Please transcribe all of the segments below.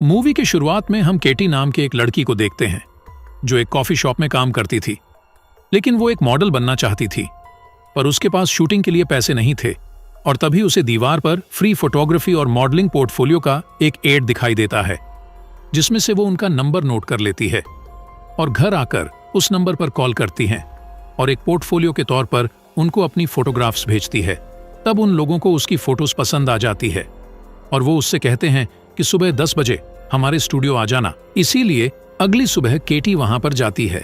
Movie के शुरुआत में हम केटी नाम के एक लड़की को देखते हैं जो एक कॉफी शॉप में काम करती थी, लेकिन वो एक मॉडल बनना चाहती थी, पर उसके पास शूटिंग के लिए पैसे नहीं थे। और तभी उसे दीवार पर फ्री फोटोग्राफी और मॉडलिंग पोर्टफोलियो का एक एड दिखाई देता है, जिसमें से वो उनका नंबर नोट कर लेती है और घर आकर उस नंबर पर कॉल करती हैं और एक पोर्टफोलियो के तौर पर उनको अपनी फोटोग्राफ्स भेजती है। तब उन लोगों को उसकी फोटोज पसंद आ जाती है और वो उससे कहते हैं कि सुबह 10 बजे हमारे स्टूडियो आ जाना। इसीलिए अगली सुबह केटी वहां पर जाती है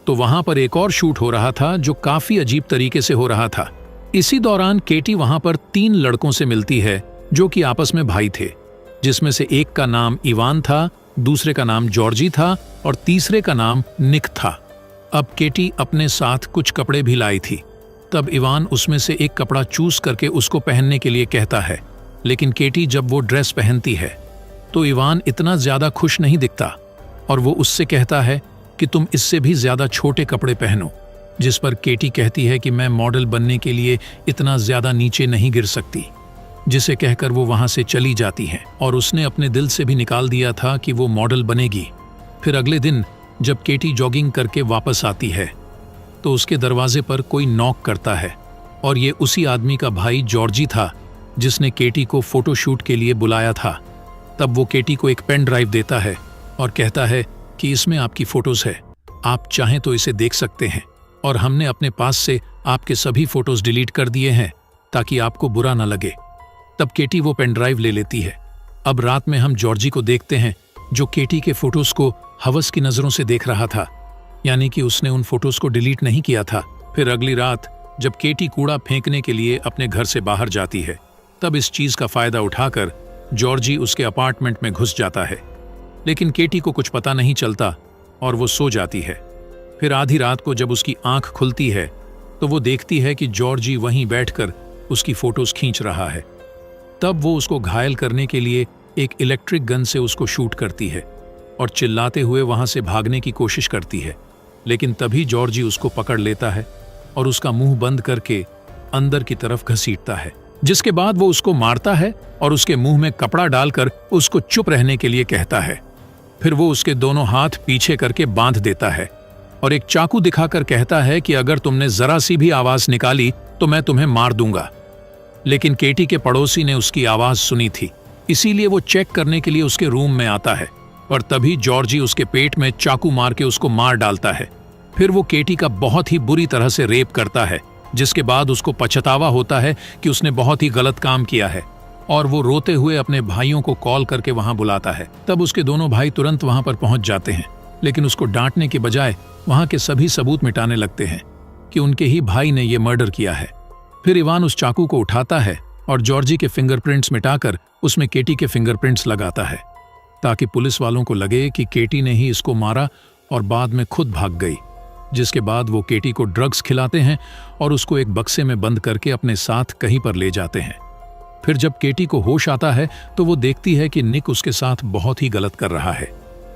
तो वहां पर एक और शूट हो रहा था जो काफी अजीब तरीके से हो रहा था। इसी दौरान केटी वहां पर 3 लड़कों से मिलती है जो कि आपस में भाई थे, जिसमें से एक का नाम इवान था, दूसरे का नाम जॉर्जी था और तीसरे का नाम निक था। अब केटी अपने साथ कुछ कपड़े भी लाई थी। तब इवान उसमें से एक कपड़ा चूज करके उसको पहनने के लिए कहता है, लेकिन केटी जब वो ड्रेस पहनती है तो इवान इतना ज्यादा खुश नहीं दिखता और वो उससे कहता है कि तुम इससे भी ज्यादा छोटे कपड़े पहनो, जिस पर केटी कहती है कि मैं मॉडल बनने के लिए इतना ज्यादा नीचे नहीं गिर सकती, जिसे कहकर वो वहां से चली जाती हैं। और उसने अपने दिल से भी निकाल दिया था कि वो मॉडल बनेगी। फिर अगले दिन जब केटी जॉगिंग करके वापस आती है तो उसके दरवाजे पर कोई नॉक करता है और ये उसी आदमी का भाई जॉर्जी था जिसने केटी को फोटोशूट के लिए बुलाया था। तब वो केटी को एक पेन ड्राइव देता है और कहता है कि इसमें आपकी फोटोज है, आप चाहें तो इसे देख सकते हैं और हमने अपने पास से आपके सभी फोटोज डिलीट कर दिए हैं ताकि आपको बुरा ना लगे। तब केटी वो पेन ड्राइव ले लेती है। अब रात में हम जॉर्जी को देखते हैं जो केटी के फोटोज को हवस की नजरों से देख रहा था, यानी कि उसने उन फोटोज को डिलीट नहीं किया था। फिर अगली रात जब केटी कूड़ा फेंकने के लिए अपने घर से बाहर जाती है तब इस चीज का फायदा उठाकर जॉर्जी उसके अपार्टमेंट में घुस जाता है, लेकिन केटी को कुछ पता नहीं चलता और वो सो जाती है। फिर आधी रात को जब उसकी आंख खुलती है तो वो देखती है कि जॉर्जी वहीं बैठकर उसकी फोटोज खींच रहा है। तब वो उसको घायल करने के लिए एक इलेक्ट्रिक गन से उसको शूट करती है और चिल्लाते हुए वहां से भागने की कोशिश करती है, लेकिन तभी जॉर्जी उसको पकड़ लेता है और उसका मुंह बंद करके अंदर की तरफ घसीटता है, जिसके बाद वो उसको मारता है और उसके मुंह में कपड़ा डालकर उसको चुप रहने के लिए कहता है। फिर वो उसके दोनों हाथ पीछे करके बांध देता है और एक चाकू दिखाकर कहता है कि अगर तुमने जरा सी भी आवाज निकाली तो मैं तुम्हें मार दूंगा। लेकिन केटी के पड़ोसी ने उसकी आवाज सुनी थी, इसीलिए वो चेक करने के लिए उसके रूम में आता है और तभी जॉर्जी उसके पेट में चाकू मार के उसको मार डालता है। फिर वो केटी का बहुत ही बुरी तरह से रेप करता है, जिसके बाद उसको पछतावा होता है कि उसने बहुत ही गलत काम किया है और वो रोते हुए अपने भाइयों को कॉल करके वहां बुलाता है। तब उसके दोनों भाई तुरंत वहां पर पहुंच जाते हैं, लेकिन उसको डांटने के बजाय वहां के सभी सबूत मिटाने लगते हैं कि उनके ही भाई ने ये मर्डर किया है। फिर इवान उस चाकू को उठाता है और जॉर्जी के फिंगरप्रिंट्स मिटाकर उसमें केटी के फिंगरप्रिंट्स लगाता है ताकि पुलिस वालों को लगे कि केटी ने ही इसको मारा और बाद में खुद भाग गई। जिसके बाद वो केटी को ड्रग्स खिलाते हैं और उसको एक बक्से में बंद करके अपने साथ कहीं पर ले जाते हैं। फिर जब केटी को होश आता है तो वो देखती है कि निक उसके साथ बहुत ही गलत कर रहा है,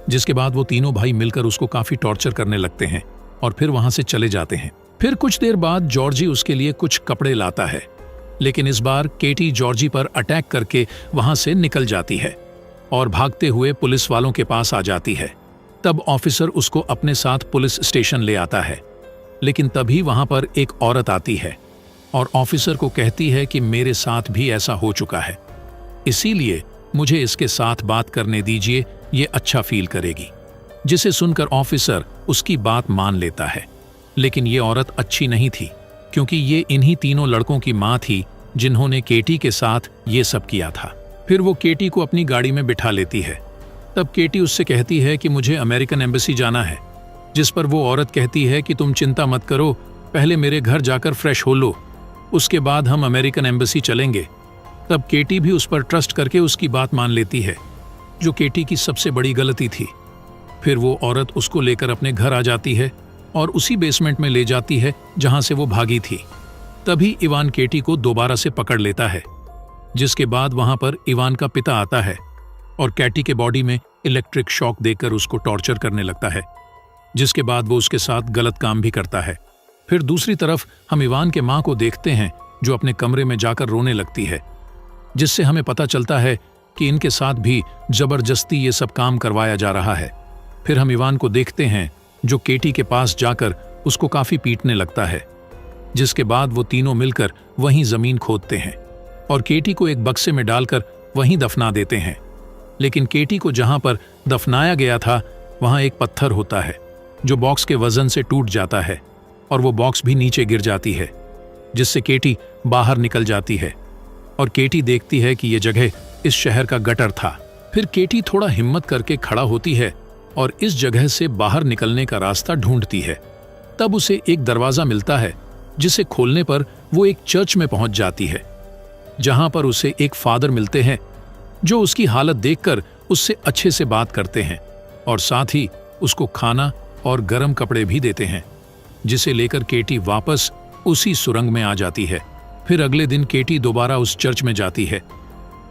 जिसके बाद वो तीनों भाई मिलकर उसको काफी टॉर्चर करने लगते हैं और फिर वहां से चले जाते हैं। फिर कुछ देर बाद जॉर्जी उसके लिए कुछ कपड़े लाता है, लेकिन इस बार केटी जॉर्जी पर अटैक करके वहां से निकल जाती है और भागते हुए पुलिस वालों के पास आ जाती है। तब ऑफिसर उसको अपने साथ पुलिस स्टेशन ले आता है, लेकिन तभी वहां पर एक औरत आती है और ऑफिसर को कहती है कि मेरे साथ भी ऐसा हो चुका है, इसीलिए मुझे इसके साथ बात करने दीजिए, ये अच्छा फील करेगी। जिसे सुनकर ऑफिसर उसकी बात मान लेता है, लेकिन ये औरत अच्छी नहीं थी क्योंकि ये इन्हीं तीनों लड़कों की माँ थी जिन्होंने केटी के साथ ये सब किया था। फिर वो केटी को अपनी गाड़ी में बिठा लेती है। तब केटी उससे कहती है कि मुझे अमेरिकन एम्बेसी जाना है, जिस पर वो औरत कहती है कि तुम चिंता मत करो, पहले मेरे घर जाकर फ्रेश हो लो, उसके बाद हम अमेरिकन एम्बेसी चलेंगे। तब केटी भी उस पर ट्रस्ट करके उसकी बात मान लेती है, जो केटी की सबसे बड़ी गलती थी। फिर वो औरत उसको लेकर अपने घर आ जाती है और उसी बेसमेंट में ले जाती है जहां से वो भागी थी। तभी इवान केटी को दोबारा से पकड़ लेता है, जिसके बाद वहां पर इवान का पिता आता है और कैटी के बॉडी में इलेक्ट्रिक शॉक देकर उसको टॉर्चर करने लगता है, जिसके बाद वो उसके साथ गलत काम भी करता है। फिर दूसरी तरफ हम इवान के माँ को देखते हैं जो अपने कमरे में जाकर रोने लगती है, जिससे हमें पता चलता है कि इनके साथ भी जबरदस्ती ये सब काम करवाया जा रहा है। फिर हम इवान को देखते हैं जो केटी के पास जाकर उसको काफी पीटने लगता है, जिसके बाद वो तीनों मिलकर वहीं जमीन खोदते हैं और केटी को एक बक्से में डालकर वहीं दफना देते हैं। लेकिन केटी को जहां पर दफनाया गया था वहां एक पत्थर होता है जो बॉक्स के वजन से टूट जाता है और वो बॉक्स भी नीचे गिर जाती है, जिससे केटी बाहर निकल जाती है और केटी देखती है कि ये जगह इस शहर का गटर था। फिर केटी थोड़ा हिम्मत करके खड़ा होती है और इस जगह से बाहर निकलने का रास्ता ढूंढती है। तब उसे एक दरवाजा मिलता है जिसे खोलने पर वो एक चर्च में पहुंच जाती है, जहां पर उसे एक फादर मिलते हैं जो उसकी हालत देखकर उससे अच्छे से बात करते हैं और साथ ही उसको खाना और गर्म कपड़े भी देते हैं, जिसे लेकर केटी वापस उसी सुरंग में आ जाती है। फिर अगले दिन केटी दोबारा उस चर्च में जाती है।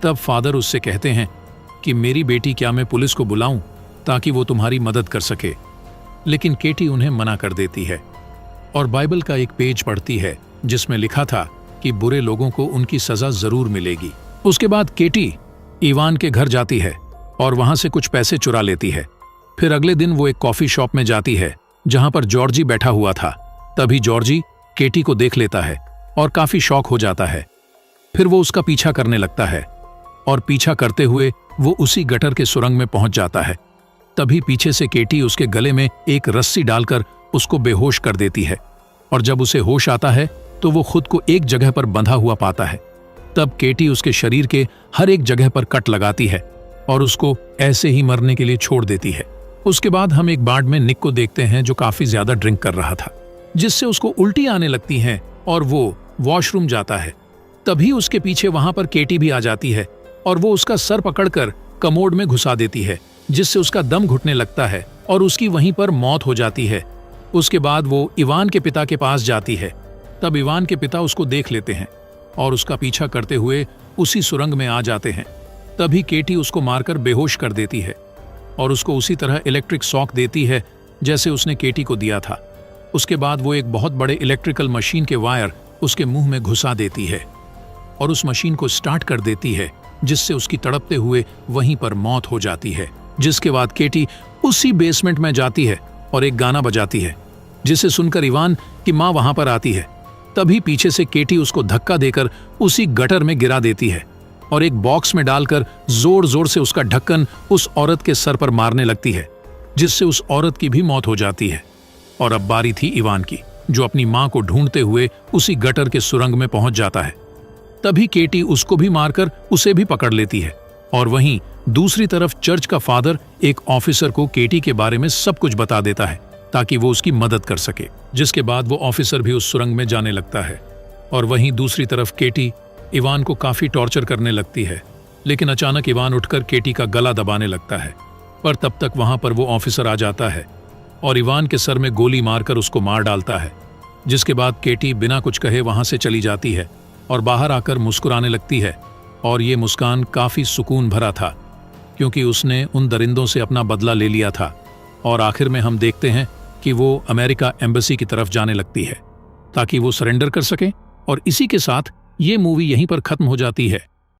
तब फादर उससे कहते हैं कि मेरी बेटी, क्या मैं पुलिस को बुलाऊं ताकि वो तुम्हारी मदद कर सके? लेकिन केटी उन्हें मना कर देती है और बाइबल का एक पेज पढ़ती है जिसमें लिखा था कि बुरे लोगों को उनकी सजा जरूर मिलेगी। उसके बाद केटी इवान के घर जाती है और वहां से कुछ पैसे चुरा लेती है। फिर अगले दिन वो एक कॉफी शॉप में जाती है जहां पर जॉर्जी बैठा हुआ था। तभी जॉर्जी केटी को देख लेता है और काफी शॉक हो जाता है। फिर वो उसका पीछा करने लगता है और पीछा करते हुए वो उसी गटर के सुरंग में पहुंच जाता है। तभी पीछे से केटी उसके गले में एक रस्सी डालकर उसको बेहोश कर देती है और जब उसे होश आता है तो वो खुद को एक जगह पर बंधा हुआ पाता है। तब केटी उसके शरीर के हर एक जगह पर कट लगाती है और उसको ऐसे ही मरने के लिए छोड़ देती है। उसके बाद हम एक बार में निक को देखते हैं जो काफी ज्यादा ड्रिंक कर रहा था, जिससे उसको उल्टी आने लगती हैं और वो वॉशरूम जाता है। तभी उसके पीछे वहां पर केटी भी आ जाती है और वो उसका सर पकड़कर कमोड में घुसा देती है, जिससे उसका दम घुटने लगता है और उसकी वहीं पर मौत हो जाती है। उसके बाद वो इवान के पिता के पास जाती है। तब इवान के पिता उसको देख लेते हैं और उसका पीछा करते हुए उसी सुरंग में आ जाते हैं। तभी केटी उसको मारकर बेहोश कर देती है और उसको उसी तरह इलेक्ट्रिक शॉक देती है जैसे उसने केटी को दिया था। उसके बाद वो एक बहुत बड़े इलेक्ट्रिकल मशीन के वायर उसके मुंह में घुसा देती है और उस मशीन को स्टार्ट कर देती है, जिससे उसकी तड़पते हुए वहीं पर मौत हो जाती है। जिसके बाद केटी उसी बेसमेंट में जाती है और एक गाना बजाती है, जिसे सुनकर इवान की माँ वहां पर आती है। तभी पीछे से केटी उसको धक्का देकर उसी गटर में गिरा देती है और एक बॉक्स में डालकर जोर जोर से उसका ढक्कन उस औरत के सर पर मारने लगती है, जिससे उस औरत की भी मौत हो जाती है। और अब बारी थी इवान की, जो अपनी मां को ढूंढते हुए उसी गटर के सुरंग में पहुंच जाता है। तभी केटी उसको भी मारकर उसे भी पकड़ लेती है और वहीं दूसरी तरफ चर्च का फादर एक ऑफिसर को केटी के बारे में सब कुछ बता देता है ताकि वो उसकी मदद कर सके। जिसके बाद वो ऑफिसर भी उस सुरंग में जाने लगता है और वहीं दूसरी तरफ केटी इवान को काफी टॉर्चर करने लगती है। लेकिन अचानक इवान उठकर केटी का गला दबाने लगता है, पर तब तक वहां पर वो ऑफिसर आ जाता है और इवान के सर में गोली मारकर उसको मार डालता है। जिसके बाद केटी बिना कुछ कहे वहां से चली जाती है और बाहर आकर मुस्कुराने लगती है और ये मुस्कान काफी सुकून भरा था, क्योंकि उसने उन दरिंदों से अपना बदला ले लिया था। और आखिर में हम देखते हैं कि वो अमेरिका एम्बेसी की तरफ जाने लगती है ताकि वो सरेंडर कर सके। और इसी के साथ ये मूवी यहीं पर खत्म हो जाती है।